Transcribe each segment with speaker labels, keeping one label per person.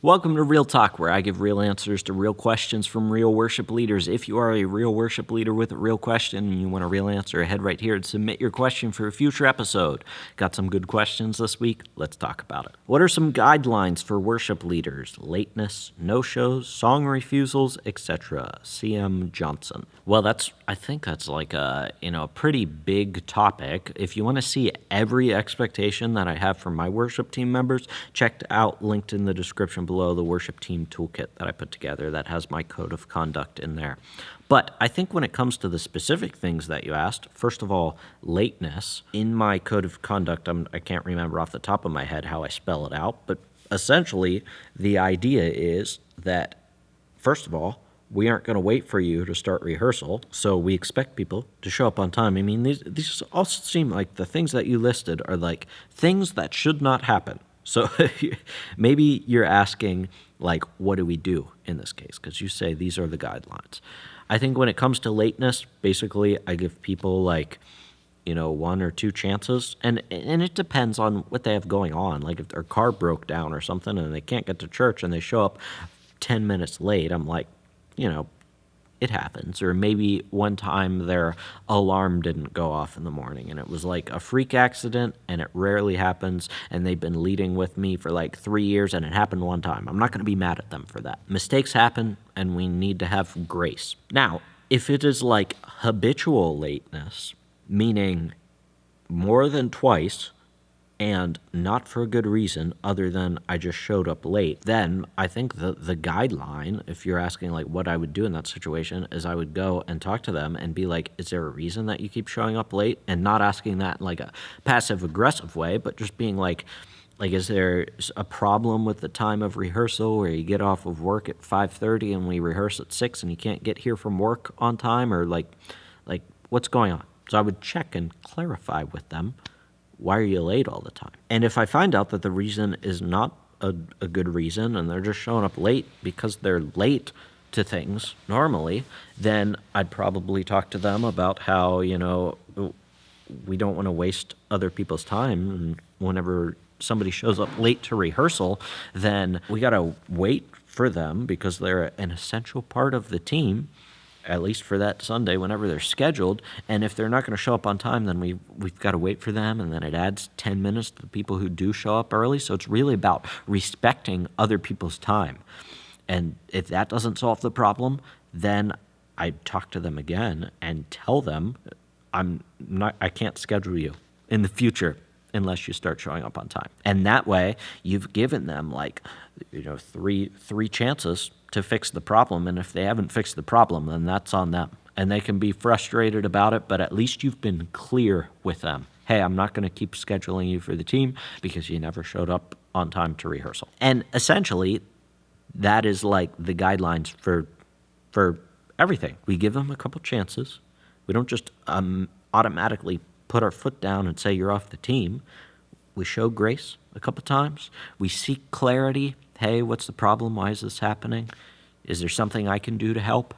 Speaker 1: Welcome to Real Talk, where I give real answers to real questions from real worship leaders. If you are a real worship leader with a real question and you want a real answer, head right here and submit your question for a future episode. Got some good questions this week? Let's talk about it. What are some guidelines for worship leaders? Lateness, no-shows, song refusals, etc. C.M. Johnson. Well, I think that's like a pretty big topic. If you want to see every expectation that I have from my worship team members, check out, linked in the description below, the worship team toolkit that I put together that has my code of conduct in there. But I think when it comes to the specific things that you asked, first of all, lateness. In my code of conduct, I can't remember off the top of my head how I spell it out, but essentially the idea is that, first of all, we aren't going to wait for you to start rehearsal, so we expect people to show up on time. I mean, these also seem like the things that you listed are like things that should not happen. So maybe you're asking, like, what do we do in this case? Because you say these are the guidelines. I think when it comes to lateness, basically I give people one or two chances, and it depends on what they have going on. Like if their car broke down or something and they can't get to church and they show up 10 minutes late, I'm like, it happens. Or maybe one time their alarm didn't go off in the morning and it was like a freak accident, and it rarely happens, and they've been leading with me for like 3 years and it happened one time. I'm not going to be mad at them for that. Mistakes happen and we need to have grace. Now, if it is like habitual lateness, meaning more than twice and not for a good reason other than I just showed up late, then I think the guideline, if you're asking like what I would do in that situation, is I would go and talk to them and be like, is there a reason that you keep showing up late? And not asking that in like a passive aggressive way, but just being like, is there a problem with the time of rehearsal where you get off of work at 5:30 and we rehearse at 6 and you can't get here from work on time? Or like what's going on? So I would check and clarify with them, why are you late all the time? And if I find out that the reason is not a good reason and they're just showing up late because they're late to things normally, then I'd probably talk to them about how, we don't want to waste other people's time. And whenever somebody shows up late to rehearsal, then we got to wait for them because they're an essential part of the team, at least for that Sunday, whenever they're scheduled. And if they're not going to show up on time, then we've got to wait for them, and then it adds 10 minutes to the people who do show up early. So it's really about respecting other people's time. And if that doesn't solve the problem, then I talk to them again and tell them, I can't schedule you in the future unless you start showing up on time. And that way, you've given them three chances to fix the problem. And if they haven't fixed the problem, then that's on them. And they can be frustrated about it, but at least you've been clear with them. Hey, I'm not going to keep scheduling you for the team because you never showed up on time to rehearsal. And essentially, that is like the guidelines for everything. We give them a couple chances. We don't just automatically put our foot down and say you're off the team. We show grace a couple times. We seek clarity. Hey, what's the problem? Why is this happening? Is there something I can do to help?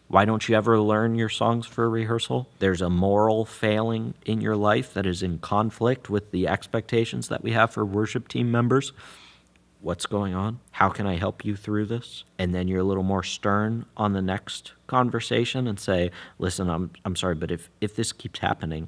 Speaker 1: Why don't you ever learn your songs for rehearsal? There's a moral failing in your life that is in conflict with the expectations that we have for worship team members. What's going on? How can I help you through this? And then you're a little more stern on the next conversation and say, listen, I'm sorry, but if this keeps happening,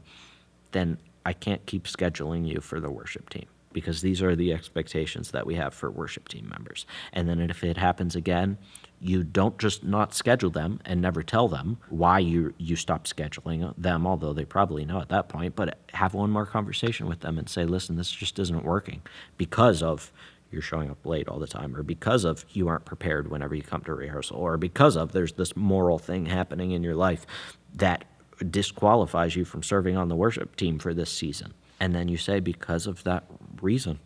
Speaker 1: then I can't keep scheduling you for the worship team, because these are the expectations that we have for worship team members. And then if it happens again, you don't just not schedule them and never tell them why you stopped scheduling them, although they probably know at that point, but have one more conversation with them and say, listen, this just isn't working because of you're showing up late all the time, or because of you aren't prepared whenever you come to rehearsal, or because of there's this moral thing happening in your life that disqualifies you from serving on the worship team for this season. And then you say, because of that reason,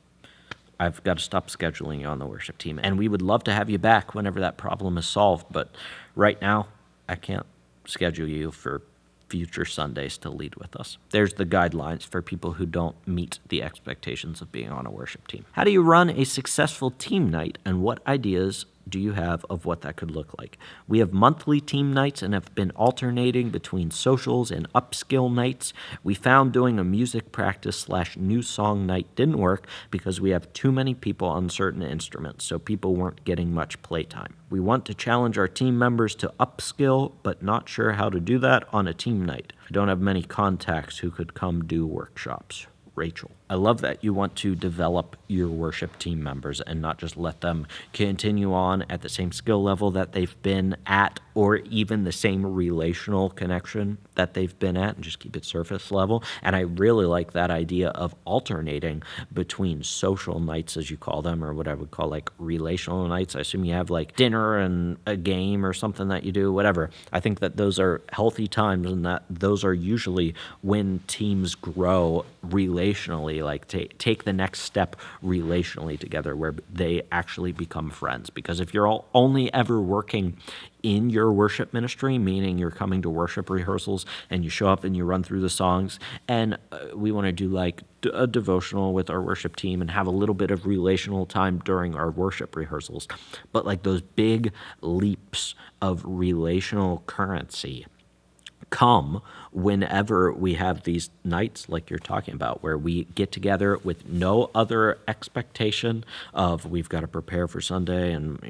Speaker 1: I've got to stop scheduling you on the worship team. And we would love to have you back whenever that problem is solved, but right now, I can't schedule you for future Sundays to lead with us. There's the guidelines for people who don't meet the expectations of being on a worship team. How do you run a successful team night, and what ideas do you have of what that could look like? We have monthly team nights and have been alternating between socials and upskill nights. We found doing a music practice / new song night didn't work because we have too many people on certain instruments, so people weren't getting much playtime. We want to challenge our team members to upskill, but not sure how to do that on a team night. I don't have many contacts who could come do workshops. Rachel. I love that you want to develop your worship team members and not just let them continue on at the same skill level that they've been at, or even the same relational connection that they've been at, and just keep it surface level. And I really like that idea of alternating between social nights, as you call them, or what I would call like relational nights. I assume you have like dinner and a game or something that you do, whatever. I think that those are healthy times, and that those are usually when teams grow relationally, like take the next step relationally together, where they actually become friends. Because if you're only ever working in your worship ministry, meaning you're coming to worship rehearsals and you show up and you run through the songs, and we want to do like a devotional with our worship team and have a little bit of relational time during our worship rehearsals, but like those big leaps of relational currency come whenever we have these nights like you're talking about, where we get together with no other expectation of we've got to prepare for Sunday and,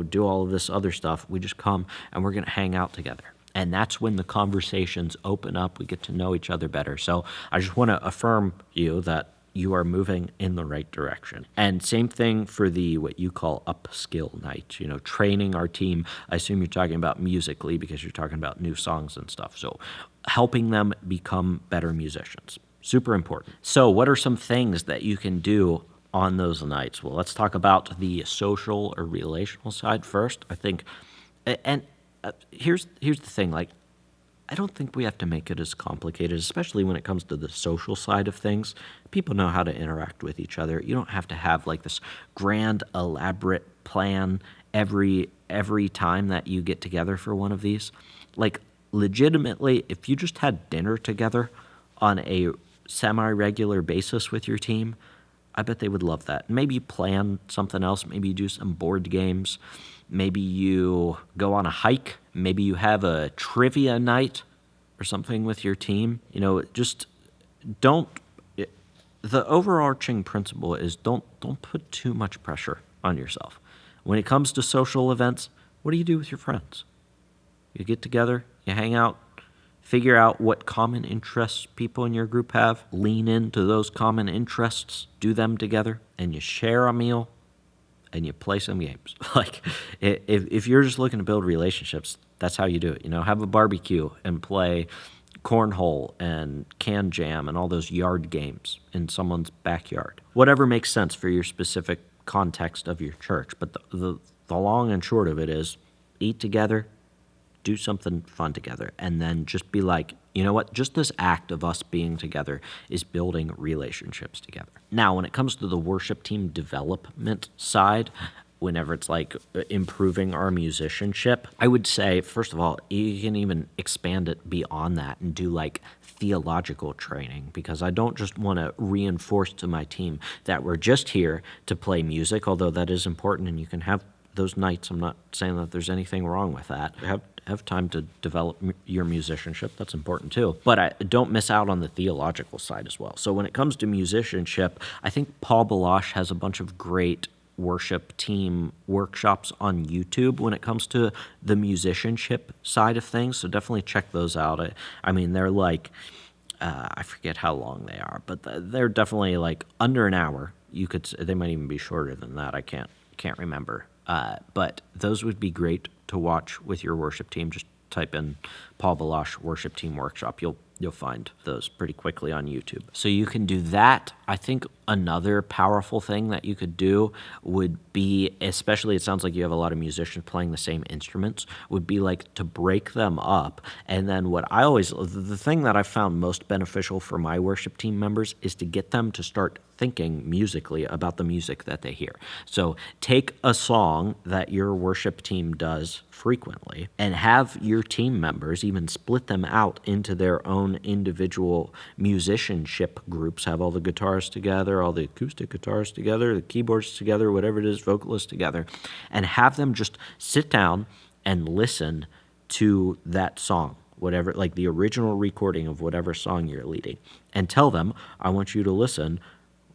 Speaker 1: do all of this other stuff. We just come and we're going to hang out together. And that's when the conversations open up. We get to know each other better. So I just want to affirm you that you are moving in the right direction. And same thing for the what you call upskill night, training our team. I assume you're talking about musically because you're talking about new songs and stuff. So helping them become better musicians, super important. So what are some things that you can do on those nights? Well, let's talk about the social or relational side first. I think, and here's the thing, like, I don't think we have to make it as complicated, especially when it comes to the social side of things. People know how to interact with each other. You don't have to have like this grand, elaborate plan every time that you get together for one of these. Like, legitimately, if you just had dinner together on a semi-regular basis with your team, I bet they would love that. Maybe you plan something else. Maybe you do some board games. Maybe you go on a hike. Maybe you have a trivia night or something with your team. Just don't. The overarching principle is don't put too much pressure on yourself. When it comes to social events, what do you do with your friends? You get together, you hang out, figure out what common interests people in your group have, lean into those common interests, do them together, and you share a meal, and you play some games. Like, if you're just looking to build relationships, that's how you do it. Have a barbecue and play cornhole and can jam and all those yard games in someone's backyard. Whatever makes sense for your specific context of your church. But the long and short of it is eat together, do something fun together, and then just be like, you know what, just this act of us being together is building relationships together. Now, when it comes to the worship team development side, whenever it's like improving our musicianship, I would say, first of all, you can even expand it beyond that and do like theological training, because I don't just want to reinforce to my team that we're just here to play music, although that is important and you can have those nights. I'm not saying that there's anything wrong with that. Have time to develop your musicianship. That's important too. But I don't miss out on the theological side as well. So when it comes to musicianship, I think Paul Baloche has a bunch of great worship team workshops on YouTube when it comes to the musicianship side of things. So definitely check those out. I mean, they're like, I forget how long they are, but they're definitely like under an hour. They might even be shorter than that. I can't remember. But those would be great to watch with your worship team. Just type in Paul Baloche worship team workshop. You'll find those pretty quickly on YouTube. So you can do that. I think another powerful thing that you could do would be, especially it sounds like you have a lot of musicians playing the same instruments, would be like to break them up. And then the thing that I found most beneficial for my worship team members is to get them to start thinking musically about the music that they hear. So take a song that your worship team does frequently and have your team members even split them out into their own individual musicianship groups, have all the guitars together together, all the acoustic guitars together, the keyboards together, whatever it is, vocalists together, and have them just sit down and listen to that song, whatever, like the original recording of whatever song you're leading, and tell them, I want you to listen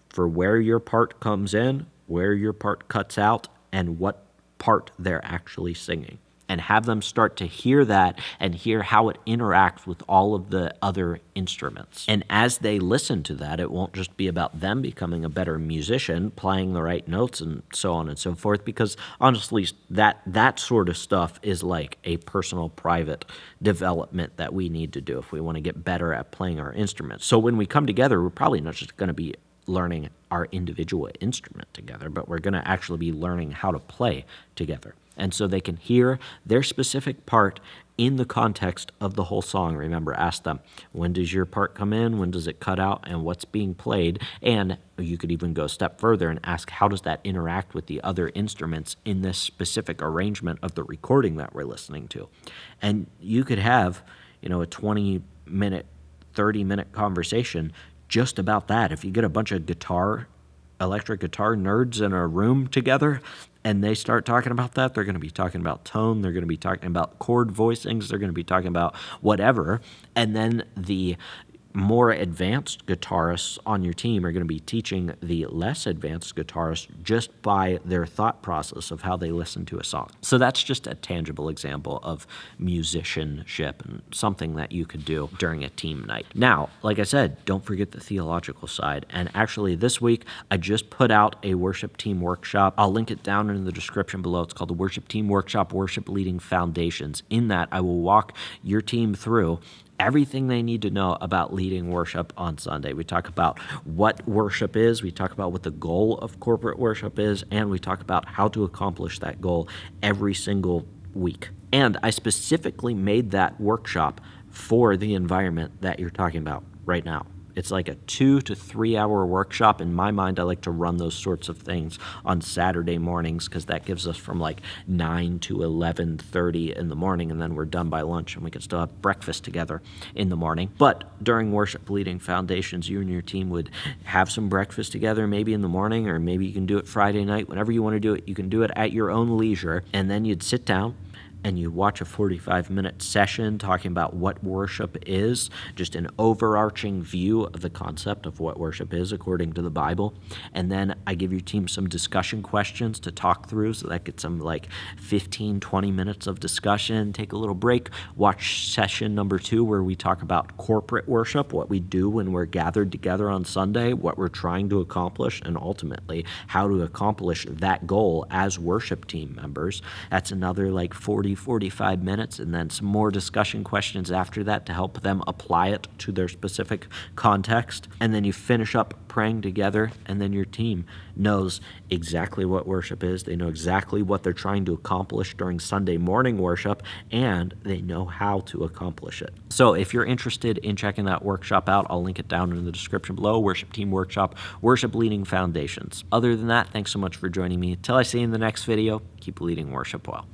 Speaker 1: for where your part comes in, where your part cuts out, and what part they're actually singing. And have them start to hear that and hear how it interacts with all of the other instruments. And as they listen to that, it won't just be about them becoming a better musician, playing the right notes and so on and so forth, because honestly, that sort of stuff is like a personal, private development that we need to do if we want to get better at playing our instruments. So when we come together, we're probably not just going to be learning our individual instrument together, but we're going to actually be learning how to play together. And so they can hear their specific part in the context of the whole song. Remember, ask them, when does your part come in? When does it cut out? And what's being played? And you could even go a step further and ask, how does that interact with the other instruments in this specific arrangement of the recording that we're listening to? And you could have, a 20-minute, 30-minute conversation just about that. If you get a bunch of electric guitar nerds in a room together and they start talking about that, they're going to be talking about tone, they're going to be talking about chord voicings, they're going to be talking about whatever. And then the more advanced guitarists on your team are going to be teaching the less advanced guitarists just by their thought process of how they listen to a song. So that's just a tangible example of musicianship and something that you could do during a team night. Now, like I said, don't forget the theological side. And actually this week, I just put out a worship team workshop. I'll link it down in the description below. It's called the Worship Team Workshop, Worship Leading Foundations. In that, I will walk your team through everything they need to know about leading worship on Sunday. We talk about what worship is, we talk about what the goal of corporate worship is, and we talk about how to accomplish that goal every single week. And I specifically made that workshop for the environment that you're talking about right now. It's like a 2 to 3 hour workshop. In my mind, I like to run those sorts of things on Saturday mornings because that gives us from like 9 to 11:30 in the morning, and then we're done by lunch and we can still have breakfast together in the morning. But during Worship Leading Foundations, you and your team would have some breakfast together maybe in the morning, or maybe you can do it Friday night. Whenever you want to do it, you can do it at your own leisure, and then you'd sit down and you watch a 45-minute session talking about what worship is, just an overarching view of the concept of what worship is according to the Bible. And then I give your team some discussion questions to talk through, so that gets some like 15, 20 minutes of discussion. Take a little break, watch session number 2 where we talk about corporate worship, what we do when we're gathered together on Sunday, what we're trying to accomplish, and ultimately how to accomplish that goal as worship team members. That's another like 45 minutes, and then some more discussion questions after that to help them apply it to their specific context. And then you finish up praying together, and then your team knows exactly what worship is. They know exactly what they're trying to accomplish during Sunday morning worship, and they know how to accomplish it. So if you're interested in checking that workshop out, I'll link it down in the description below. Worship Team Workshop, Worship Leading Foundations. Other than that, thanks so much for joining me. Until I see you in the next video, keep leading worship well.